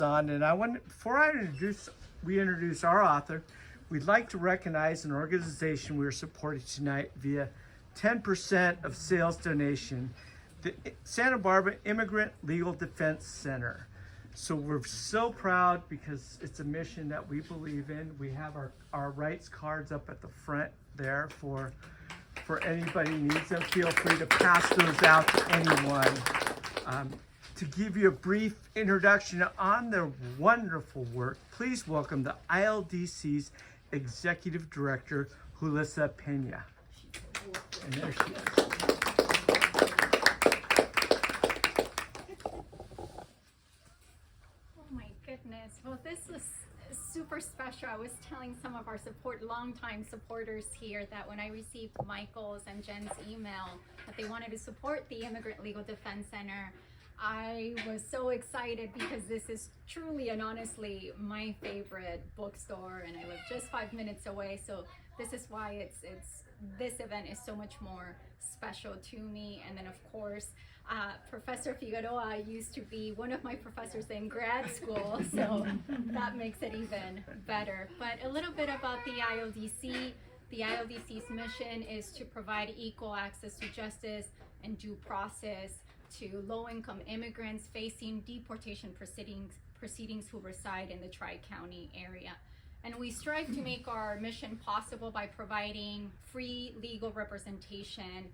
And before we introduce our author, we'd like to recognize an organization we are supporting tonight via 10% of sales donation, the Santa Barbara Immigrant Legal Defense Center. So we're so proud because it's a mission that we believe in. We have our rights cards up at the front there for anybody who needs them. Feel free to pass those out to anyone. To give you a brief introduction on their wonderful work, please welcome the ILDC's Executive Director, Julissa Pená. And there she is. Oh my goodness. Well, this is super special. I was telling some of our longtime supporters here that when I received Michael's and Jen's email that they wanted to support the Immigrant Legal Defense Center, I was so excited because this is truly and honestly my favorite bookstore, and I live just 5 minutes away. So this is why this event is so much more special to me. And then of course, Professor Figueroa used to be one of my professors in grad school, so that makes it even better. But a little bit about the ILDC. The ILDC's mission is to provide equal access to justice and due process to low-income immigrants facing deportation proceedings who reside in the Tri-County area. And we strive to make our mission possible by providing free legal representation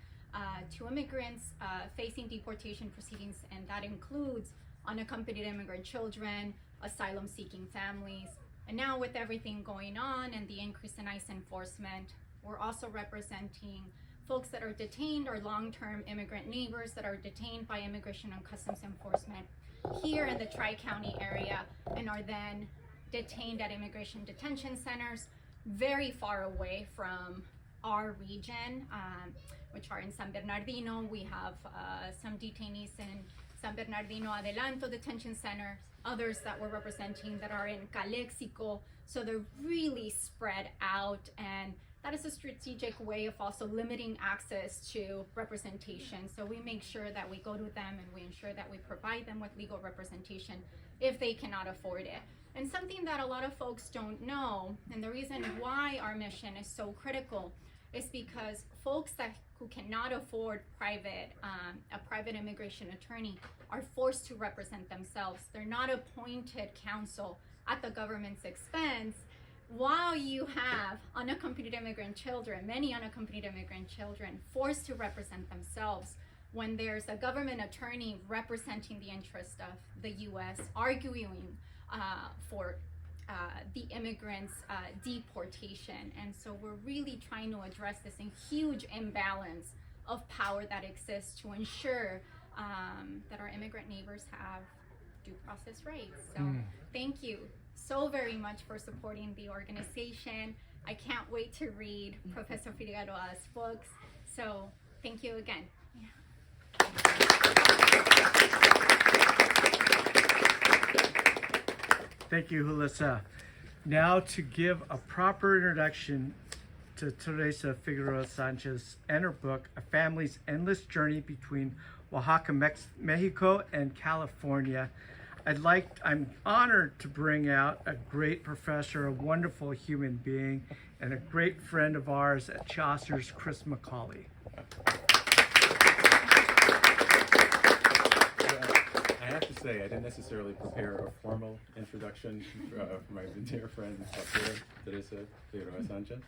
to immigrants facing deportation proceedings, and that includes unaccompanied immigrant children, asylum-seeking families. And now with everything going on and the increase in ICE enforcement, we're also representing folks that are detained or long-term immigrant neighbors that are detained by Immigration and Customs Enforcement here in the Tri-County area and are then detained at immigration detention centers very far away from our region, which are in San Bernardino. We have some detainees in San Bernardino Adelanto Detention Center, others that we're representing that are in Calexico. So they're really spread out, and that is a strategic way of also limiting access to representation. So we make sure that we go to them and we ensure that we provide them with legal representation if they cannot afford it. And something that a lot of folks don't know, and the reason why our mission is so critical, is because folks who cannot afford a private immigration attorney are forced to represent themselves. They're not appointed counsel at the government's expense, while you have unaccompanied immigrant children, many unaccompanied immigrant children, forced to represent themselves when there's a government attorney representing the interest of the U.S., arguing for the immigrants' deportation. And so we're really trying to address this huge imbalance of power that exists to ensure that our immigrant neighbors have due process rights. So thank you so very much for supporting the organization. I can't wait to read Professor Figueroa's books. So thank you again. Thank you, Julissa. Now to give a proper introduction to Teresa Figueroa Sánchez and her book, A Family's Endless Journey Between Oaxaca, Mexico and California. I'm honored to bring out a great professor, a wonderful human being, and a great friend of ours at Chaucer's, Chris McAuley. I have to say, I didn't necessarily prepare a formal introduction for my dear friend, Teresa Figueroa Sánchez.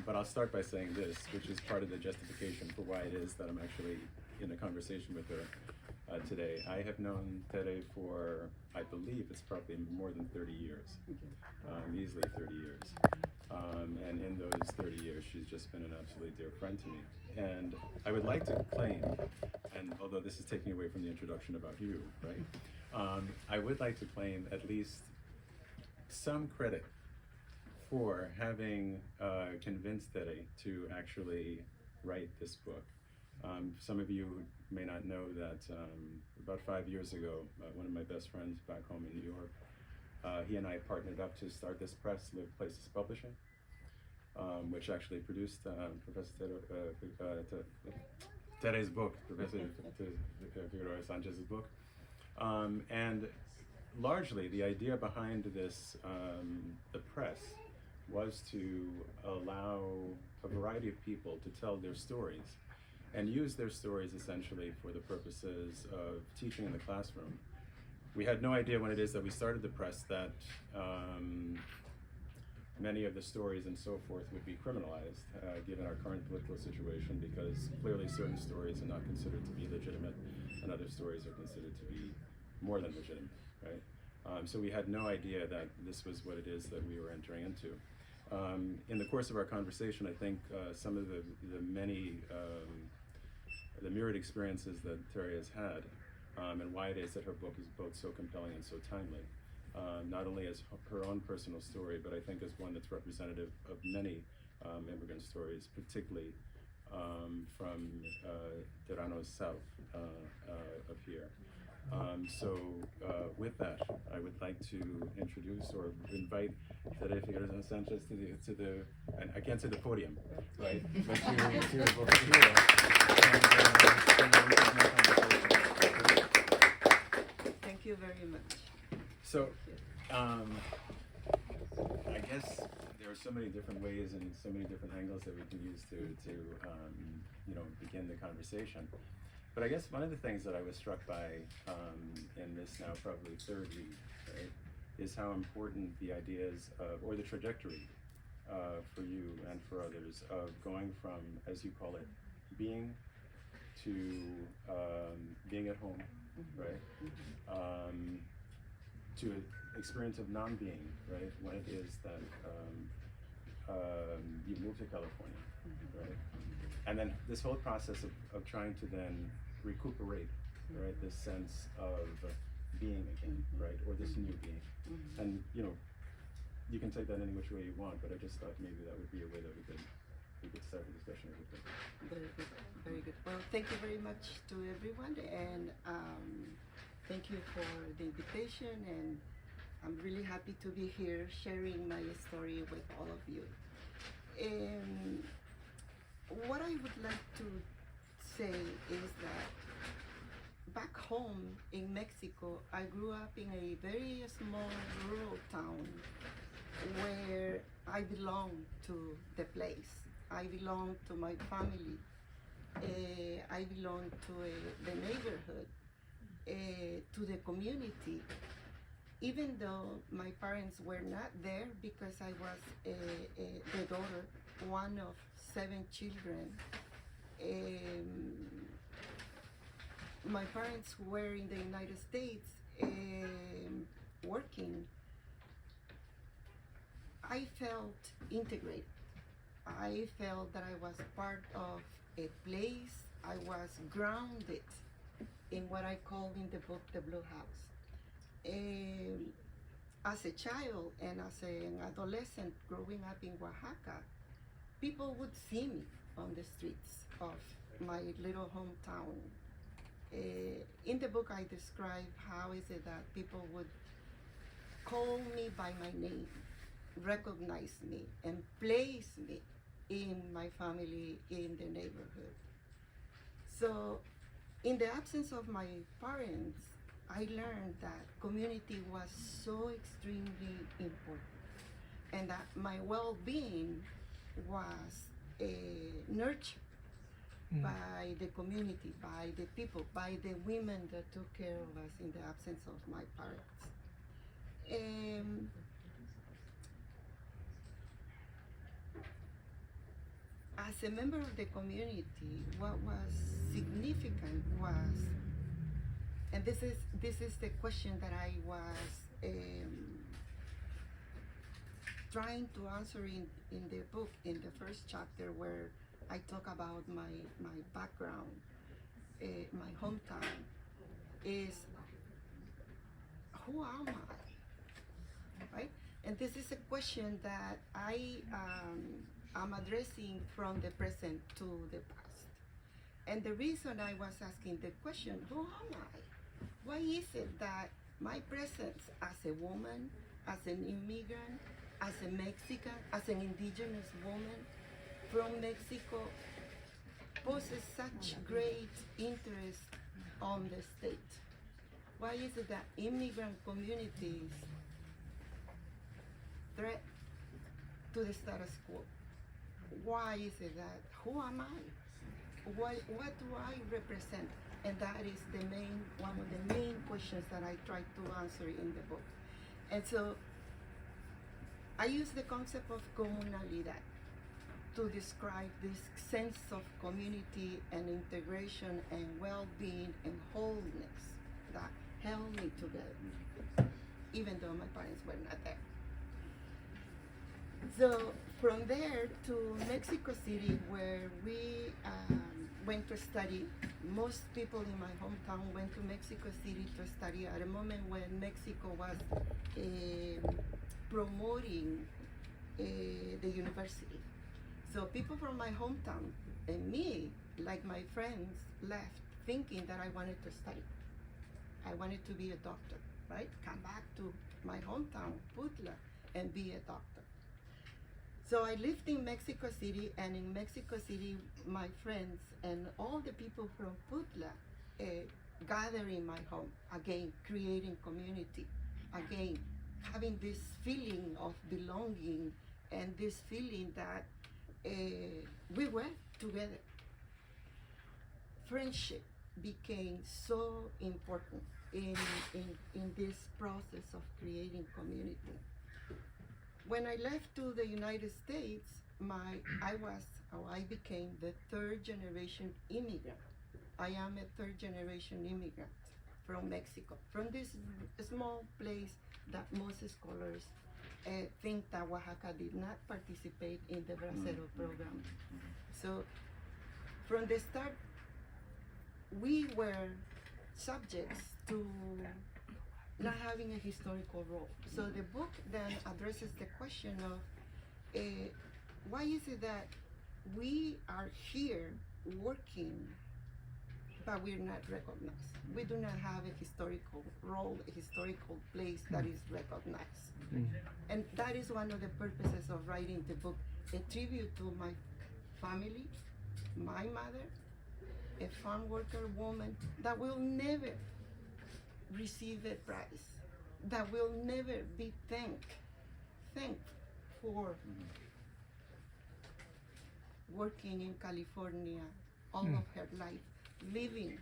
But I'll start by saying this, which is part of the justification for why it is that I'm actually in a conversation with her today. I have known Tere for, I believe it's probably more than 30 years, easily 30 years. And in those 30 years, she's just been an absolutely dear friend to me. And I would like to claim, and although this is taking away from the introduction about you, right? I would like to claim at least some credit for having convinced Tere to actually write this book. Some of you may not know that about 5 years ago, one of my best friends back home in New York, he and I partnered up to start this press, Live Places Publishing, which actually produced Professor Tere's book, Professor Figueroa Sanchez's book. And largely, the idea behind this, the press, was to allow a variety of people to tell their stories and use their stories essentially for the purposes of teaching in the classroom. We had no idea when it is that we started the press that many of the stories and so forth would be criminalized, given our current political situation, because clearly certain stories are not considered to be legitimate and other stories are considered to be more than legitimate, right? So we had no idea that this was what it is that we were entering into. In the course of our conversation, I think some of the many, the myriad experiences that Terry has had, and why it is that her book is both so compelling and so timely, not only as her own personal story, but I think as one that's representative of many immigrant stories, particularly from Terano's south of here. So with that, I would like to introduce or invite Teresa Figueroa Sánchez to the, and I can't say the podium, right? But to over here. Thank you very much. So, I guess there are so many different ways and so many different angles that we can use to you know, begin the conversation. But I guess one of the things that I was struck by in this now probably third read, right, is how important the ideas of, or the trajectory for you and for others of going from, as you call it, being to being at home, right, to an experience of non-being, right, when it is that you move to California, right? And then this whole process of trying to then recuperate, right, this sense of being again, right, or this new being. And, you know, you can take that any which way you want, but I just thought maybe that would be a way that we could start the discussion a bit. Very good, very good. Well, thank you very much to everyone, and thank you for the invitation, and I'm really happy to be here sharing my story with all of you. What I would like to say is that back home in Mexico, I grew up in a very small rural town where I belonged to the place. I belonged to my family. I belonged to the neighborhood, to the community. Even though my parents were not there because I was the daughter, one of 7 children. My parents were in the United States working. I felt integrated. I felt that I was part of a place. I was grounded in what I call in the book the Blue House. As a child and as an adolescent growing up in Oaxaca, people would see me on the streets of my little hometown. In the book, I describe how is it that people would call me by my name, recognize me, and place me in my family, in the neighborhood. So, in the absence of my parents, I learned that community was so extremely important, and that my well-being was nurtured by the community, by the people, by the women that took care of us in the absence of my parents. As a member of the community, what was significant was, and this is the question that I was trying to answer in the book, in the first chapter, where I talk about my background, my hometown, is who am I, right? And this is a question that I am addressing from the present to the past. And the reason I was asking the question, who am I? Why is it that my presence as a woman, as an immigrant, as a Mexican, as an indigenous woman from Mexico poses such great interest on the state? Why is it that immigrant communities threat to the status quo? Why is it that, who am I? What do I represent? And that is one of the main questions that I try to answer in the book. And so I use the concept of comunalidad to describe this sense of community and integration and well-being and wholeness that held me together, even though my parents were not there. So from there to Mexico City, where we went to study. Most people in my hometown went to Mexico City to study at a moment when Mexico was promoting the university. So people from my hometown and me, like my friends, left thinking that I wanted to study. I wanted to be a doctor, right? Come back to my hometown, Putla, and be a doctor. So I lived in Mexico City, and in Mexico City, my friends and all the people from Putla gather in my home, again, creating community, again, having this feeling of belonging and this feeling that we were together. Friendship became so important in this process of creating community. When I left to the United States, I became the third generation immigrant. I am a third generation immigrant from Mexico, from this small place that most scholars think that Oaxaca did not participate in the Bracero program. So from the start, we were subjects to not having a historical role. So the book then addresses the question of why is it that we are here working, but we're not recognized? We do not have a historical role, a historical place that is recognized. And that is one of the purposes of writing the book, a tribute to my family, my mother, a farm worker woman that will never receive a prize, that will never be thanked for working in California all of her life, leaving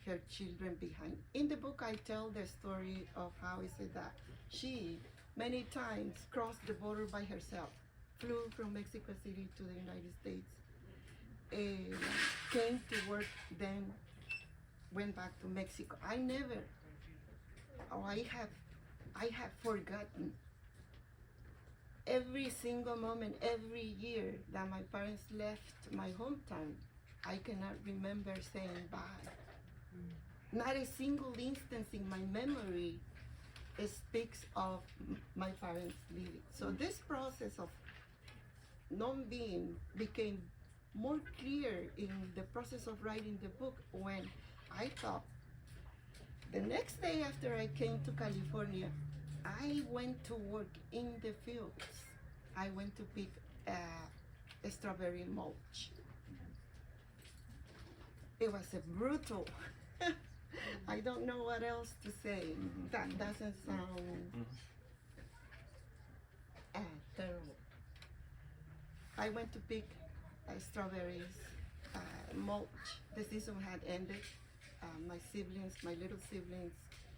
her children behind. In the book, I tell the story of how is it that she many times crossed the border by herself, flew from Mexico City to the United States, came to work, then went back to Mexico. I have forgotten every single moment, every year that my parents left my hometown. I cannot remember saying bye. Not a single instance in my memory speaks of my parents leaving. So this process of non-being became more clear in the process of writing the book when I thought, the next day after I came to California, I went to work in the fields. I went to pick a strawberry mulch. It was a brutal, I don't know what else to say. That doesn't sound terrible. I went to pick strawberries, mulch. The season had ended. My siblings, my little siblings,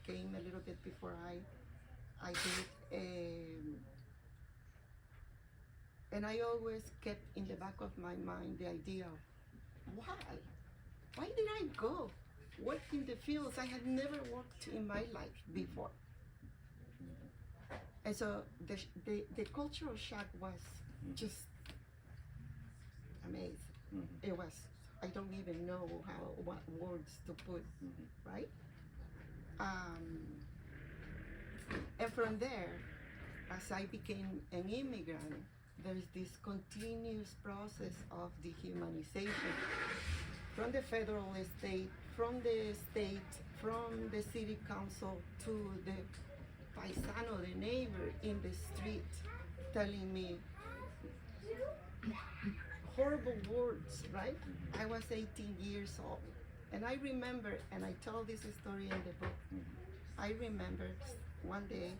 came a little bit before I did. And I always kept in the back of my mind the idea of why did I go work in the fields? I had never worked in my life before. And so the cultural shock was just amazing. It was, I don't even know what words to put, right? And from there, as I became an immigrant, there's this continuous process of dehumanization from the federal state, from the state, from the city council to the paisano, the neighbor in the street, telling me horrible words, right? I was 18 years old. And I remember, and I told this story in the book, I remember one day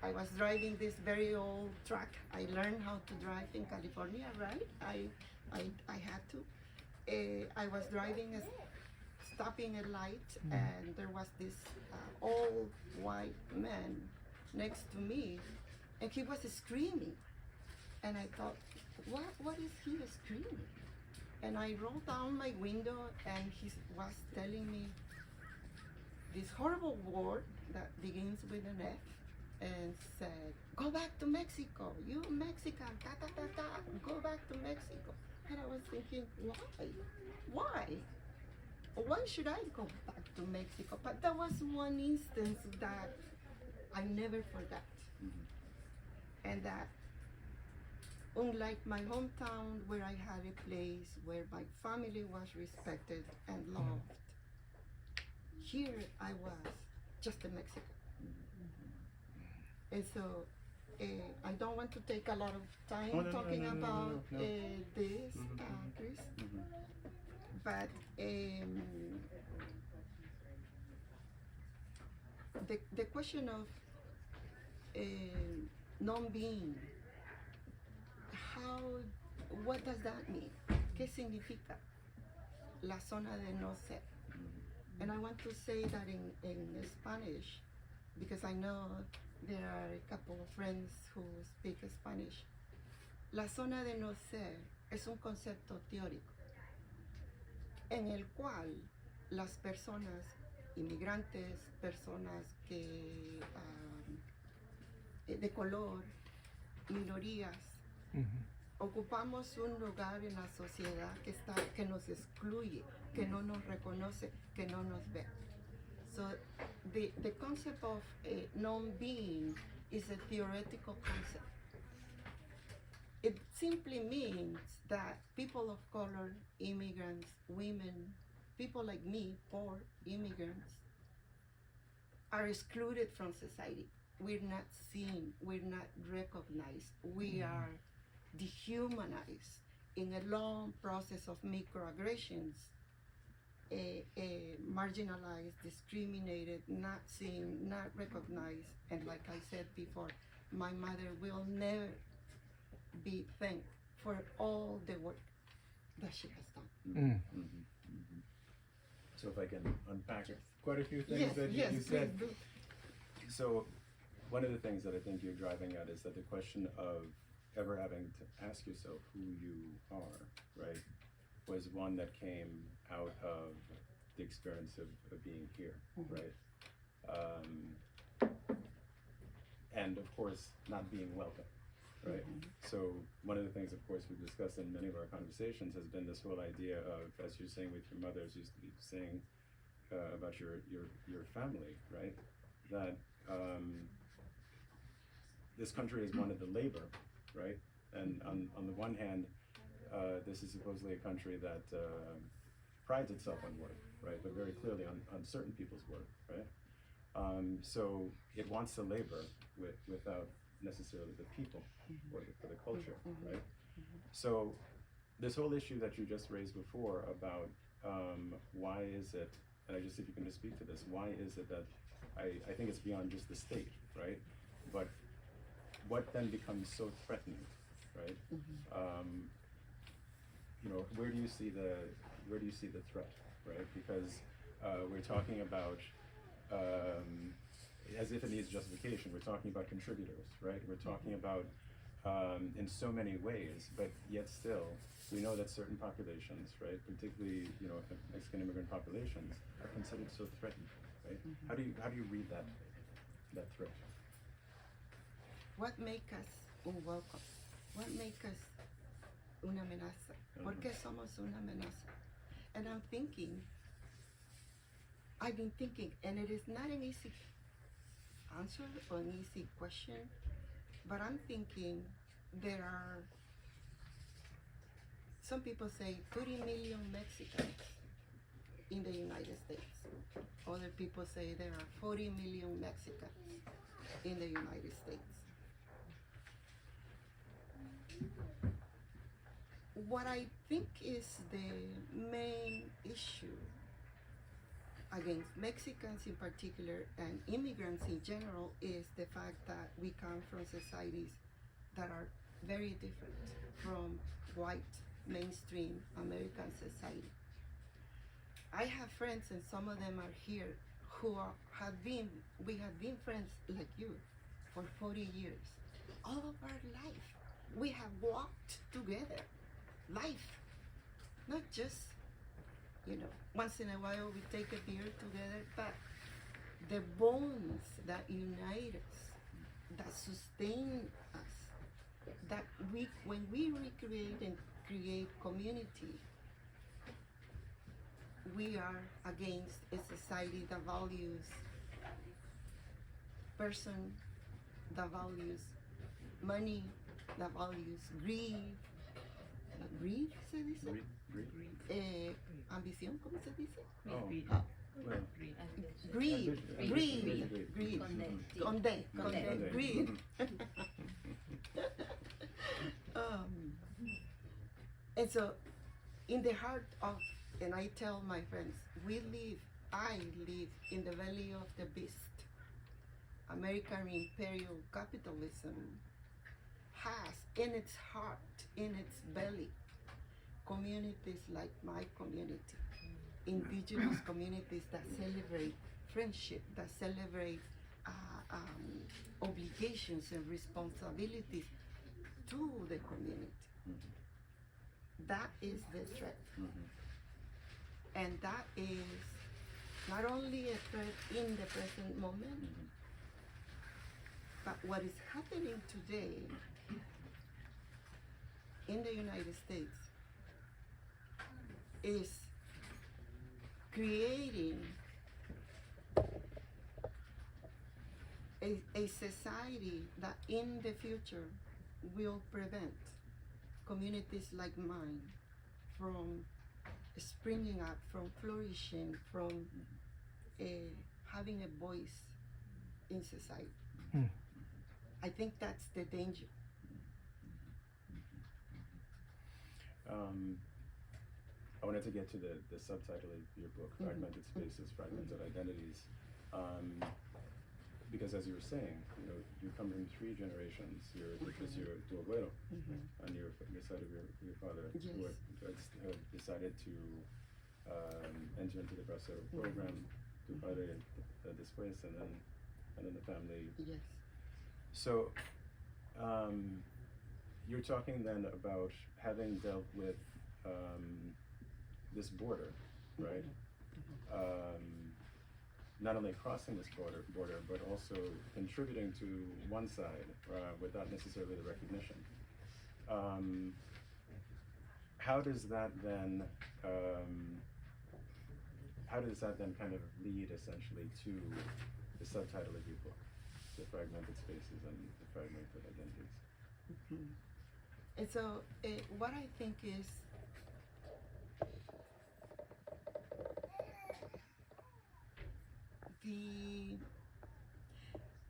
I was driving this very old truck. I learned how to drive in California, right? I had to. I was driving, stopping a light, and there was this old white man next to me, and he was screaming. And I thought, what is he screaming? And I rolled down my window, and he was telling me this horrible word that begins with an F, and said, "Go back to Mexico, you Mexican, ta ta ta ta, go back to Mexico." And I was thinking, why? Why should I go back to Mexico? But that was one instance that I never forgot. And that, unlike my hometown, where I had a place where my family was respected and loved, here I was just a Mexican. And so I don't want to take a lot of time talking about this, Chris, but the question of non-being, what does that mean? ¿Qué significa la zona de no ser? And I want to say that in Spanish, because I know there are a couple of friends who speak Spanish. La zona de no ser es un concepto teórico en el cual las personas inmigrantes, personas que de color, minorías, ocupamos un lugar en la sociedad que nos excluye, que no nos reconoce, que no nos ve. So the concept of non-being is a theoretical concept. It simply means that people of color, immigrants, women, people like me, poor immigrants, are excluded from society. We're not seen, we're not recognized, we are dehumanized in a long process of microaggressions. Marginalized, discriminated, not seen, not recognized, and like I said before, my mother will never be thanked for all the work that she has done. So if I can unpack quite a few things that you said. Please do. So one of the things that I think you're driving at is that the question of ever having to ask yourself who you are, right, was one that came out of the experience of being here, right? And of course, not being welcome, right? So one of the things, of course, we've discussed in many of our conversations has been this whole idea of, as you're saying with your mother, as you were saying about your family, right? That this country is one of the labor, right? And on the one hand, this is supposedly a country that prides itself on work, right? But very clearly on certain people's work, right? So it wants to labor without necessarily the people or for the culture, right? So this whole issue that you just raised before about why is it, and if you can just speak to this, why is it that I think it's beyond just the state, right? But what then becomes so threatening, right? You know, where do you see the threat, right? Because we're talking about as if it needs justification. We're talking about contributors, right? We're talking about in so many ways, but yet still we know that certain populations, right, particularly Mexican immigrant populations, are considered so threatened, right? How do you read that threat? What makes us unwelcome? What makes us una amenaza? ¿Por qué somos una amenaza? And I've been thinking, and it is not an easy answer or an easy question, but I'm thinking there are, some people say 30 million Mexicans in the United States. Other people say there are 40 million Mexicans in the United States. what I think is the main issue against Mexicans in particular and immigrants in general is the fact that we come from societies that are very different from white mainstream American society. I have friends, and some of them are here, who we have been friends like you for 40 years. All of our life, we have walked together. Life, not just, once in a while we take a beer together, but the bonds that unite us, that sustain us, that when we recreate and create community, we are against a society that values person, that values money, that values greed. ¿Greed se dice? Ambición, ¿cómo se dice? Oh, Greed. well, Greed. Greed. Con D. Conde. Greed. And so, in the heart of, and I tell my friends, I live in the belly of the beast. American imperial capitalism has in its heart, in its belly, communities like my community, indigenous communities that celebrate friendship, that celebrate obligations and responsibilities to the community. That is the threat. And that is not only a threat in the present moment, but what is happening today in the United States is creating a society that in the future will prevent communities like mine from springing up, from flourishing, from having a voice in society. I think that's the danger. I wanted to get to the subtitle of your book, Fragmented Spaces, Fragmented Identities, because as you were saying, you come from 3 generations. Which is your tu abuelo on your side of your father, Yes. who had decided to enter into the Bracero program, tu padre después, and then the family. Yes. So, you're talking then about having dealt with this border, right? Not only crossing this border, but also contributing to one side without necessarily the recognition. How does that then kind of lead essentially to the subtitle of your book, The Fragmented Spaces and the Fragmented Identities? And so what I think is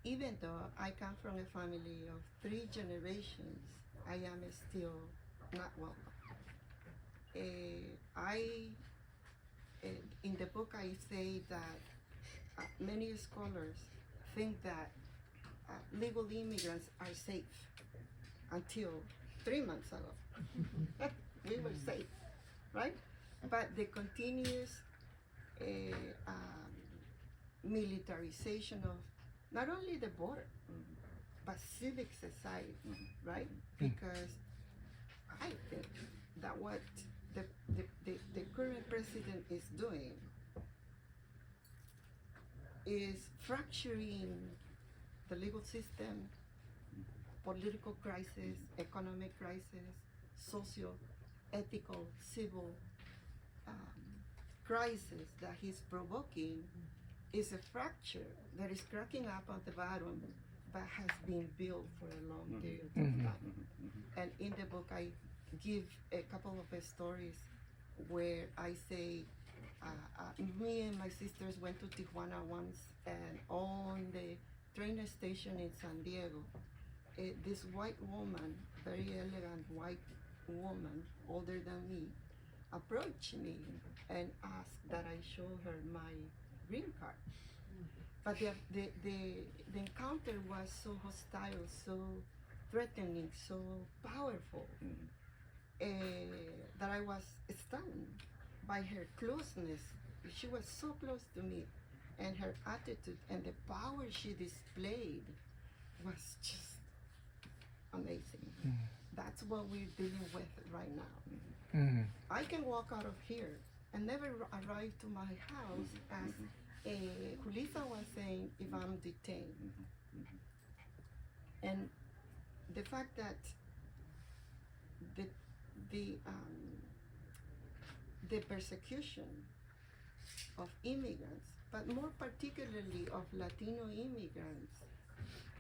even though I come from a family of 3 generations, I am still not welcome. In the book I say that many scholars think that legal immigrants are safe until 3 months ago. We were safe, right? But the continuous militarization of not only the border, but civic society, right? Because I think that what the current president is doing is fracturing the legal system, political crisis, economic crisis, socio, ethical, civil crisis that he's provoking is a fracture that is cracking up at the bottom but has been built for a long period of time. And in the book I give a couple of stories where I say me and my sisters went to Tijuana once, and on the train station in San Diego, this white woman, very elegant white woman older than me approached me and asked that I show her my green card. But the encounter was so hostile, so threatening, so powerful, that I was stunned by her closeness. She was so close to me, and her attitude and the power she displayed was just amazing. That's what we're dealing with right now. I can walk out of here and never arrive to my house, as Julissa was saying, if I'm detained. And the fact that the persecution of immigrants, but more particularly of Latino immigrants,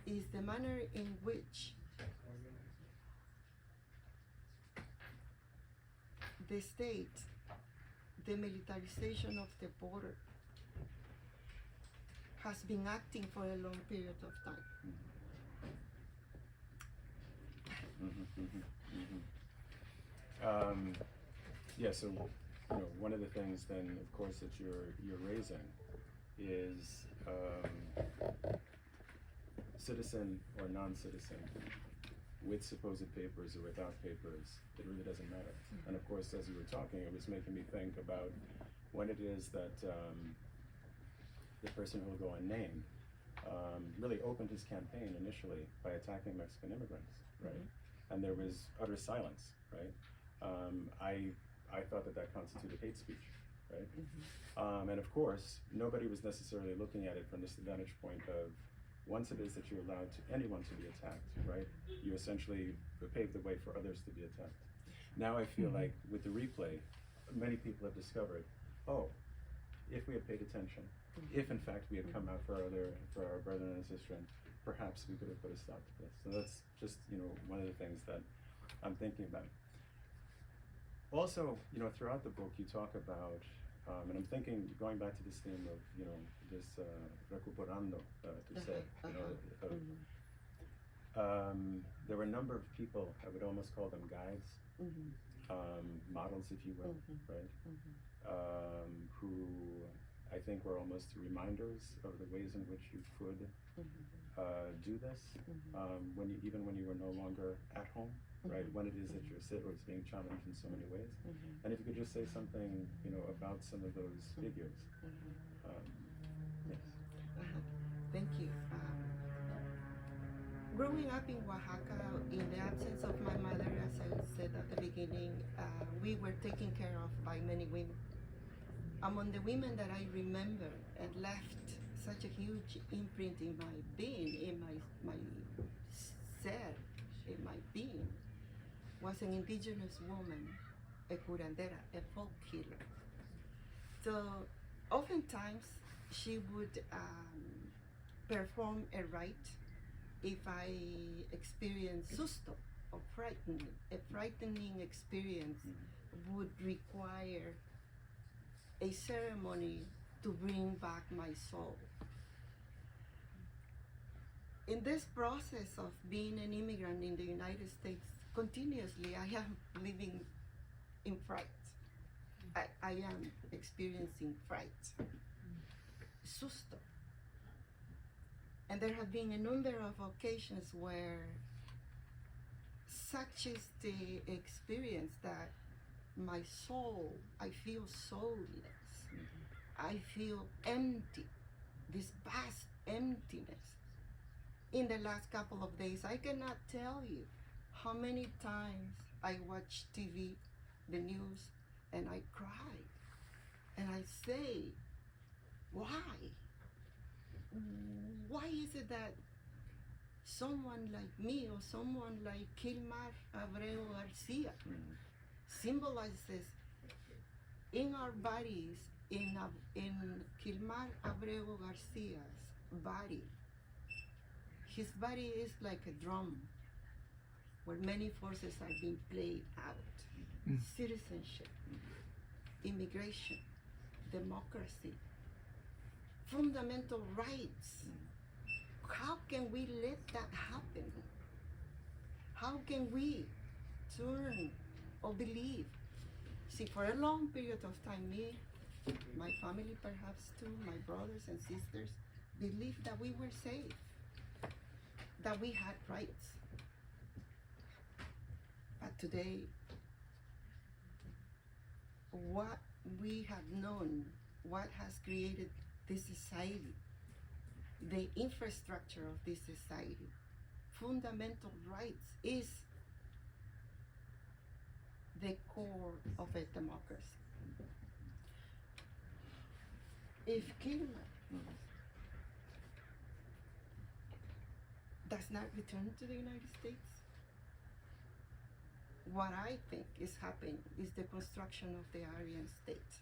is the manner in which the state, the militarization of the border, has been acting for a long period of time. Yeah, so one of the things then, of course, that you're raising is citizen or non-citizen, with supposed papers or without papers. It really doesn't matter. And of course, as you were talking, it was making me think about when it is that the person who will go unnamed really opened his campaign initially by attacking Mexican immigrants, right? And there was utter silence, right? I thought that constituted hate speech, right? And of course, nobody was necessarily looking at it from this vantage point of, once it is that you're allowed anyone to be attacked, right? You essentially pave the way for others to be attacked. Now I feel like with the replay, many people have discovered, oh, if we had paid attention, if in fact we had come out for our brethren and sisters, perhaps we could have put a stop to this. So that's just, one of the things that I'm thinking about. Also, throughout the book you talk about, and I'm thinking, going back to this theme of, this recuperando, to say, there were a number of people, I would almost call them guides, models, if you will, right? Who I think were almost reminders of the ways in which you could do this, even when you were no longer at home, right? When it is that your sit was being challenged in so many ways. And if you could just say something, about some of those figures. Yes. Thank you. Growing up in Oaxaca, in the absence of my mother, as I said at the beginning, we were taken care of by many women. Among the women that I remember and left such a huge imprint in my being, in my ser, in my being, was an indigenous woman, a curandera, a folk healer. So oftentimes she would perform a rite if I experienced susto, or frightening. A frightening experience would require a ceremony to bring back my soul. In this process of being an immigrant in the United States, continuously I am living in fright. I am experiencing fright, susto. And there have been a number of occasions where such is the experience that my soul, I feel soulless. I feel empty, this vast emptiness. In the last couple of days, I cannot tell you how many times I watch TV, the news, and I cry. And I say, why? Why is it that someone like me or someone like Kilmar Abreu Garcia symbolizes in our bodies, in Kilmar Abreu Garcia's body? His body is like a drum where many forces are being played out. Citizenship, immigration, democracy, fundamental rights. How can we let that happen? How can we turn or believe. See, for a long period of time, me, my family perhaps too, my brothers and sisters, believed that we were safe, that we had rights. But today, what we have known, what has created this society, the infrastructure of this society, fundamental rights is the core of a democracy. If Kirma does not return to the United States, what I think is happening is the construction of the Aryan state.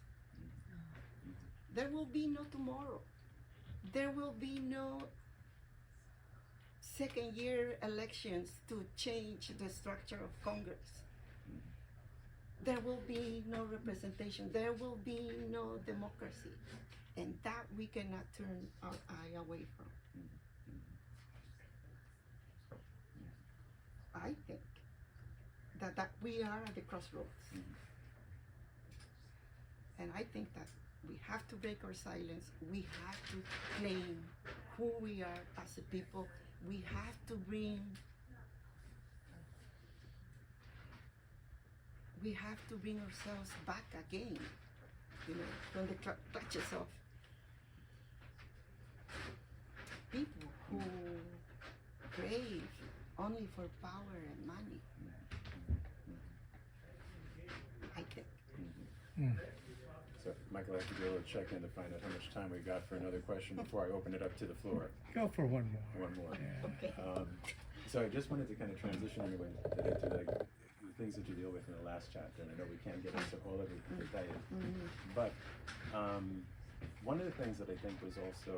There will be no tomorrow. There will be no second-year elections to change the structure of Congress. There will be no representation. There will be no democracy. And that we cannot turn our eye away from. I think that we are at the crossroads. And I think that we have to break our silence. We have to claim who we are as a people. We have to bring ourselves back again, from the clutches of people who crave only for power and money. I think. So, Michael, I have to do a little check-in to find out how much time we got for another question before I open it up to the floor. Go for one more. One more. Yeah. Okay. So I just wanted to kind of transition anyway into the things that you deal with in the last chapter, and I know we can't get into all of it today, but one of the things that I think was also,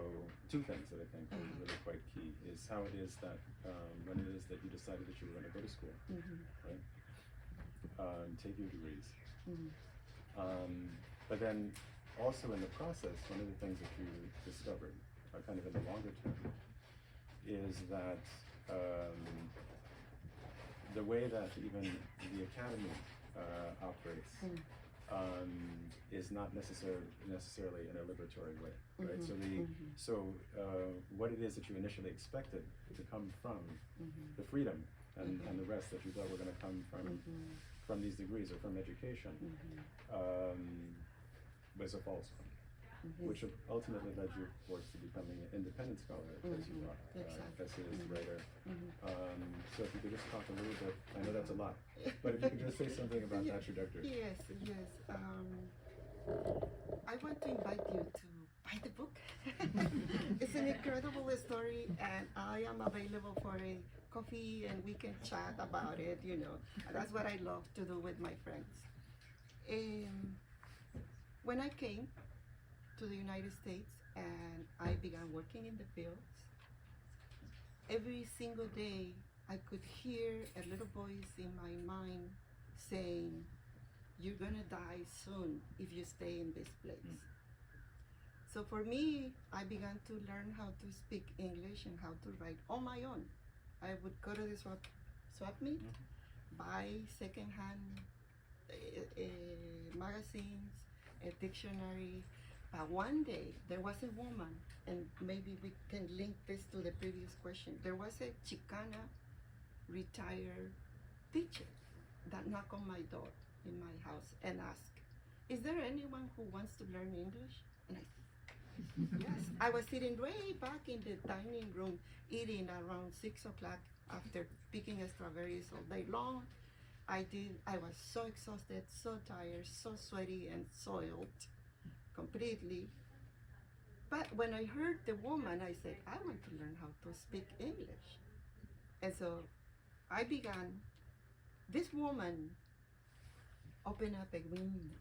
two things that I think were really quite key is how it is that, when it is that you decided that you were going to go to school, right? Take your degrees. But then also in the process, one of the things that you discovered, kind of in the longer term, is that the way that even the academy operates is not necessarily in a liberatory way, right? So what it is that you initially expected to come from the freedom and the rest that you thought were going to come from these degrees or from education was a false one. Which ultimately led you, of course, to becoming an independent scholar, as you are, essayist, writer. So if you could just talk a little bit, I know that's a lot, but if you could just say something about that trajectory. Yes. I want to invite you to buy the book. It's an incredible story, and I am available for a coffee, and we can chat about it, That's what I love to do with my friends. When I came to the United States and I began working in the fields, every single day I could hear a little voice in my mind saying, "You're gonna die soon if you stay in this place." So for me, I began to learn how to speak English and how to write on my own. I would go to the swap meet, buy secondhand magazines, a dictionary. But one day, there was a woman, and maybe we can link this to the previous question. There was a Chicana retired teacher that knocked on my door in my house and asked, "Is there anyone who wants to learn English?" And I said, yes. I was sitting way back in the dining room, eating around 6 o'clock after picking strawberries all day long. I was so exhausted, so tired, so sweaty and soiled completely. But when I heard the woman, I said, I want to learn how to speak English. And so I began. This woman opened up a window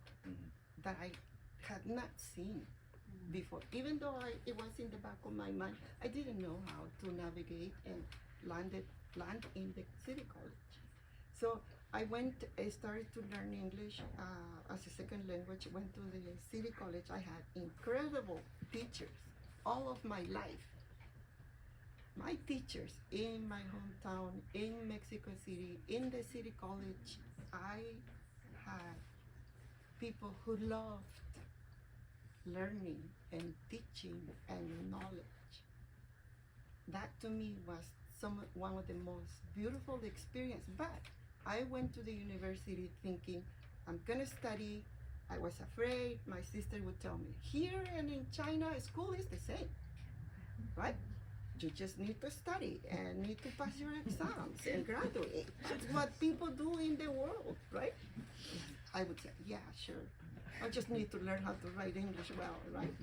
that I had not seen before. Even though it was in the back of my mind, I didn't know how to navigate and land in the city college. So I started to learn English as a second language, went to the city college. I had incredible teachers all of my life. My teachers in my hometown, in Mexico City, in the city college, I had people who loved learning and teaching and knowledge. That to me was one of the most beautiful experience. But I went to the university thinking, I'm gonna study. I was afraid. My sister would tell me, here and in China, school is the same, right? You just need to study and need to pass your exams and graduate. That's what people do in the world, right? I would say, yeah, sure. I just need to learn how to write English well, right?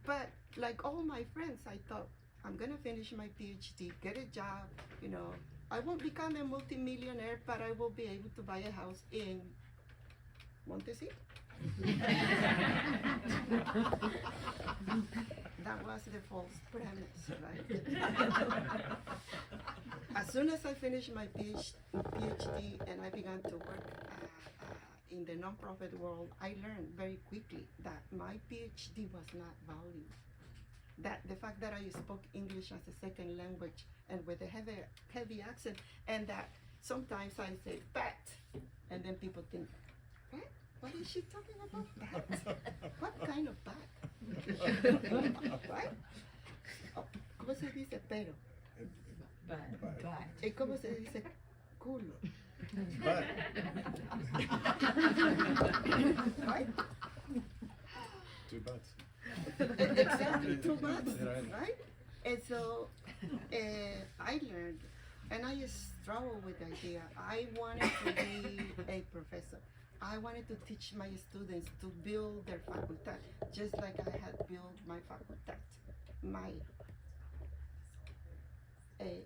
But like all my friends, I thought, I'm gonna finish my PhD, get a job, you know. I won't become a multimillionaire, but I will be able to buy a house in Montecito. That was the false premise, right? As soon as I finished my PhD and I began to work in the nonprofit world, I learned very quickly that my PhD was not valued. That the fact that I spoke English as a second language and with a heavy accent, and that sometimes I say "bat," and then people think, "What? What is she talking about? Bat? What kind of bat?" Right? Oh, ¿cómo se dice pero? ¿Y cómo se dice culo? Right? Two butts. Exactly, 2 months, right? And so I learned, and I struggled with the idea. I wanted to be a professor. I wanted to teach my students to build their facultad, just like I had built my facultad, my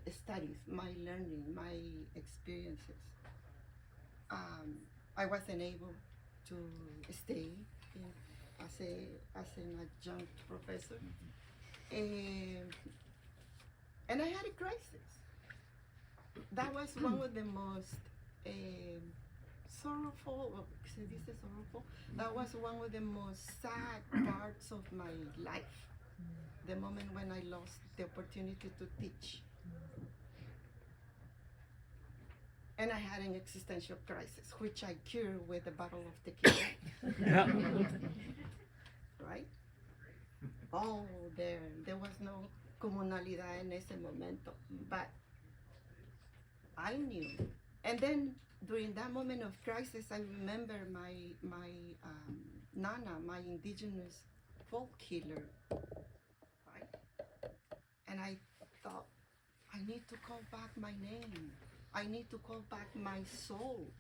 studies, my learning, my experiences. I wasn't able to stay as an adjunct professor, and I had a crisis. That was one of the most sorrowful, se dice sorrowful? That was one of the most sad parts of my life. The moment when I lost the opportunity to teach. And I had an existential crisis, which I cured with a bottle of tequila. Right? Oh, there was no comunalidad en ese momento, but I knew. And then during that moment of crisis, I remember my Nana, my indigenous folk healer, right? And I thought, I need to call back my name. I need to call back my soul.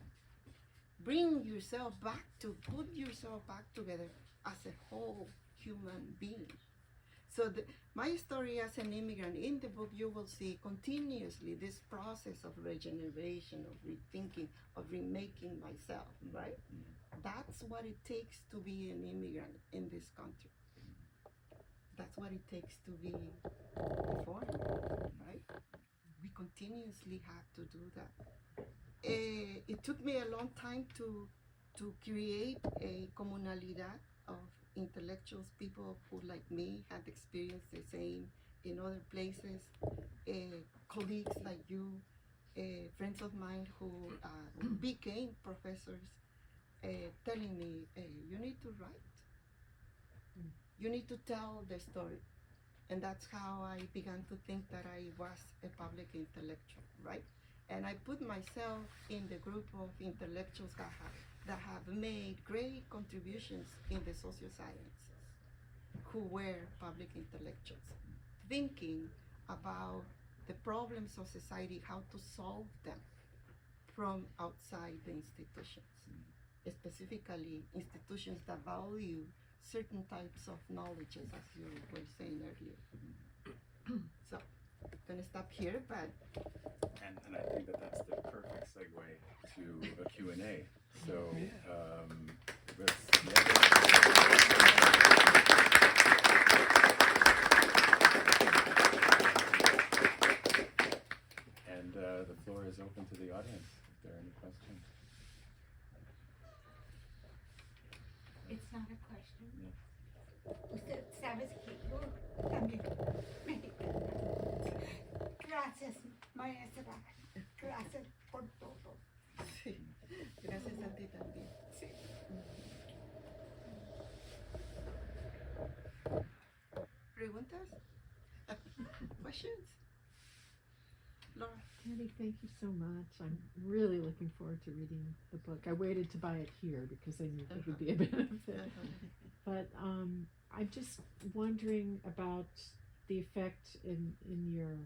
Bring yourself back put yourself back together as a whole human being. So my story as an immigrant, in the book you will see continuously this process of regeneration, of rethinking, of remaking myself, right? That's what it takes to be an immigrant in this country. That's what it takes to be a foreigner, right? We continuously have to do that. It took me a long time to create a comunalidad of intellectuals, people who, like me, had experienced the same in other places, colleagues like you, friends of mine who became professors, telling me, you need to write. You need to tell the story. And that's how I began to think that I was a public intellectual, right? And I put myself in the group of intellectuals that have made great contributions in the social sciences, who were public intellectuals, thinking about the problems of society, how to solve them from outside the institutions, specifically institutions that value certain types of knowledges, as you were saying earlier. So, I'm gonna stop here, but... And I think that's the perfect segue to a Q&A. So, And the floor is open to the audience, if there are any questions. It's not a question. Yeah. Usted sabe que yo también mexicana. Gracias, maestra. Gracias por todo. questions? Laura? Patty, thank you so much. I'm really looking forward to reading the book. I waited to buy it here because I knew it would be a benefit. But I'm just wondering about the effect in your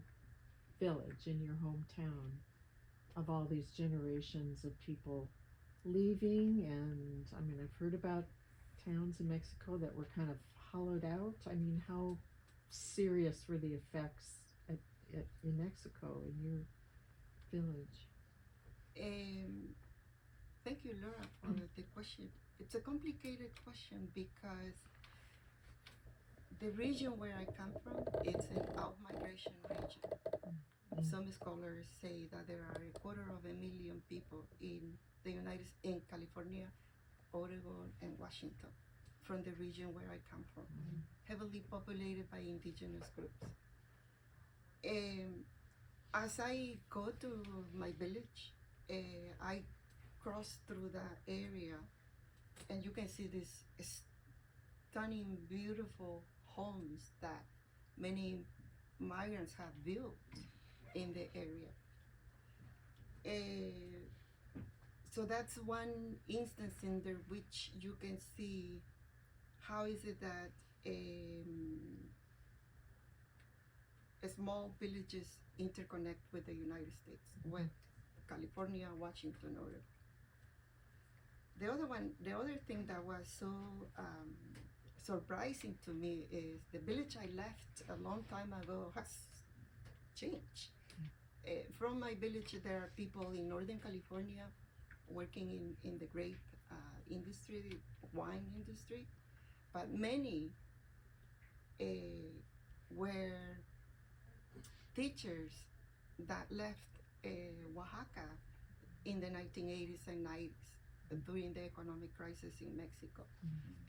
village, in your hometown, of all these generations of people leaving. And I mean, I've heard about towns in Mexico that were kind of hollowed out. I mean, how serious were the effects in Mexico, in your village? Thank you, Laura, for the question. It's a complicated question because the region where I come from, it's an out-migration region. Some scholars say that there are 250,000 people in California, Oregon, and Washington from the region where I come from, heavily populated by indigenous groups. As I go to my village, I cross through that area, and you can see these stunning, beautiful homes that many migrants have built in the area. So that's one instance in there which you can see how is it that small villages interconnect with the United States, with California, Washington, Oregon. The other thing that was so surprising to me is the village I left a long time ago has changed. From my village, there are people in Northern California working in the grape industry, wine industry, but many were teachers that left Oaxaca in the 1980s and 90s during the economic crisis in Mexico.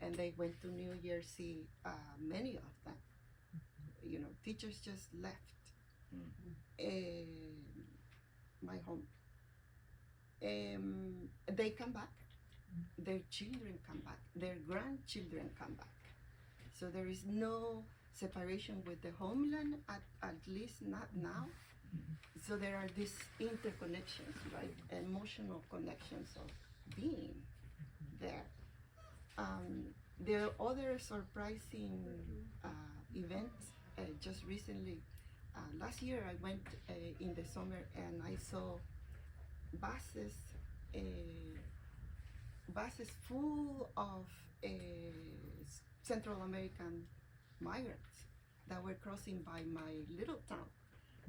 And they went to New Jersey, many of them. You know, teachers just left my home. They come back, their children come back, their grandchildren come back. So there is no separation with the homeland, at least not now. So there are these interconnections, right? Emotional connections of being there. There are other surprising events. Just recently, last year I went in the summer and I saw buses full of Central American migrants that were crossing by my little town.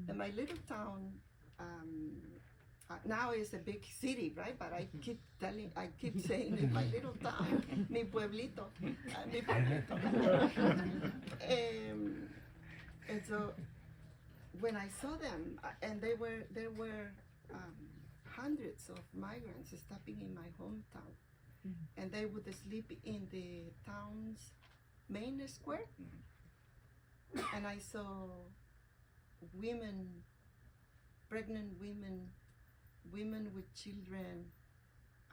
And my little town now is a big city, right? But I keep saying in my little town, mi pueblito, mi pueblito. And so when I saw them, and there were hundreds of migrants stopping in my hometown, and they would sleep in the town's main square. And I saw women, pregnant women, women with children,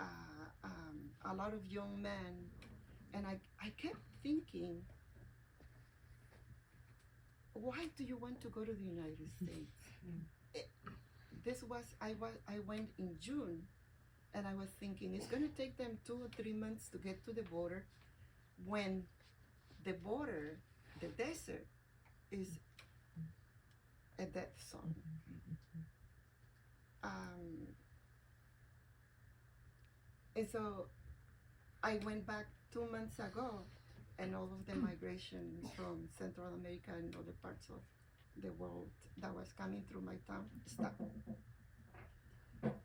a lot of young men, and I kept thinking, why do you want to go to the United States? I went in June, and I was thinking it's going to take them 2 or 3 months to get to the border, when the border, the desert, is a death zone. And so I went back 2 months ago, and all of the migration from Central America and other parts of the world that was coming through my town stopped,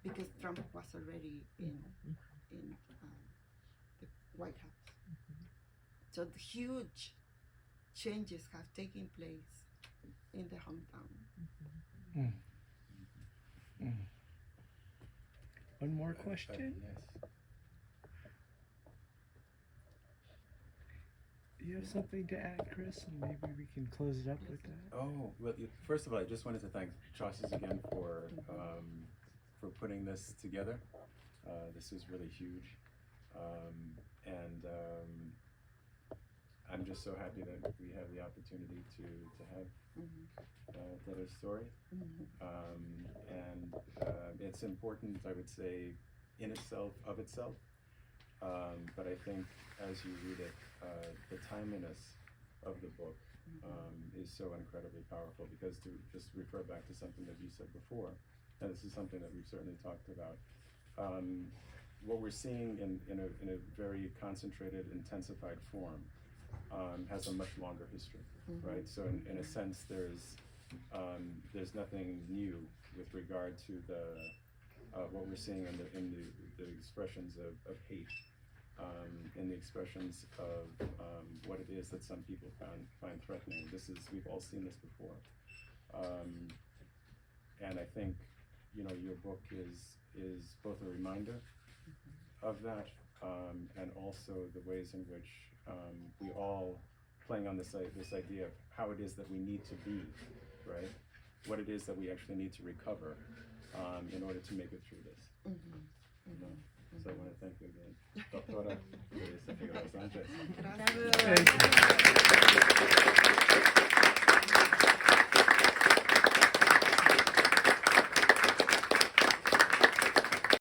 because Trump was already in the White House. So the huge changes have taken place in the hometown. One more question? Yes. You have something to add, Chris, and maybe we can close it up with that? Oh, well, first of all, I just wanted to thank Chaucer's again for putting this together. This was really huge. And I'm just so happy that we have the opportunity to have Teresa's story. And it's important, I would say, in itself, of itself. But I think as you read it, the timeliness of the book is so incredibly powerful, because to just refer back to something that you said before, and this is something that we've certainly talked about, what we're seeing in a very concentrated, intensified form has a much longer history, right? So in a sense, there's nothing new with regard to what we're seeing in the expressions of hate, in the expressions of what it is that some people find threatening. We've all seen this before, and I think your book is both a reminder of that, and also the ways in which we all playing on this idea of how it is that we need to be, right? What it is that we actually need to recover in order to make it through this. So I want to thank you again, Doctora Teresa Figueroa Sánchez. Gracias.